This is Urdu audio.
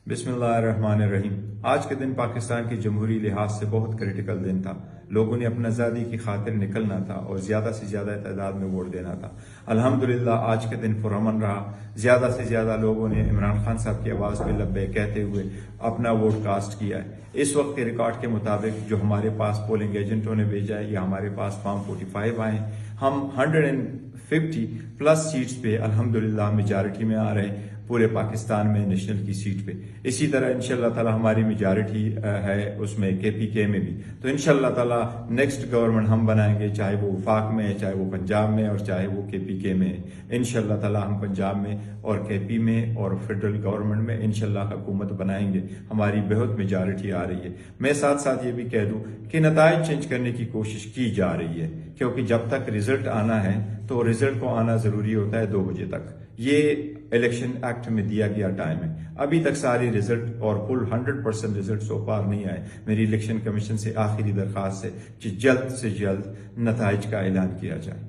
بسم اللہ الرحمن الرحیم۔ آج کے دن پاکستان کی جمہوری لحاظ سے بہت کریٹیکل دن تھا۔ لوگوں نے اپنا آزادی کی خاطر نکلنا تھا اور زیادہ سے زیادہ تعداد میں ووٹ دینا تھا۔ الحمدللہ آج کے دن پرامن رہا۔ زیادہ سے زیادہ لوگوں نے عمران خان صاحب کی آواز پہ لبے کہتے ہوئے اپنا ووٹ کاسٹ کیا ہے۔ اس وقت کے ریکارڈ کے مطابق جو ہمارے پاس پولنگ ایجنٹوں نے بھیجا ہے یا ہمارے پاس فارم 45 آئے، ہم 150 پلس سیٹس پہ الحمدللہ میجارٹی میں آ رہے ہیں پورے پاکستان میں نیشنل کی سیٹ پہ۔ اسی طرح انشاءاللہ تعالی ہماری میجارٹی ہے اس میں KPK میں بھی، تو انشاءاللہ تعالی نیکسٹ گورنمنٹ ہم بنائیں گے، چاہے وہ وفاق میں ہے، چاہے وہ پنجاب میں اور چاہے وہ KPK میں ہے۔ انشاءاللہ تعالی ہم پنجاب میں اور KP میں اور فیڈرل گورنمنٹ میں انشاءاللہ حکومت بنائیں گے۔ ہماری بہت میجارٹی آ رہی ہے۔ میں ساتھ ساتھ یہ بھی کہہ دوں کہ نتائج چینج کرنے کی کوشش کی جا رہی ہے، کیونکہ جب تک رزلٹ آنا ہے تو رزلٹ کو آنا ضروری ہوتا ہے 2 بجے تک۔ یہ الیکشن ایکٹ میں دیا گیا ٹائم ہے۔ ابھی تک ساری رزلٹ اور فل 100% رزلٹ سو فار نہیں آئے۔ میری الیکشن کمیشن سے آخری درخواست ہے کہ جلد سے جلد نتائج کا اعلان کیا جائے۔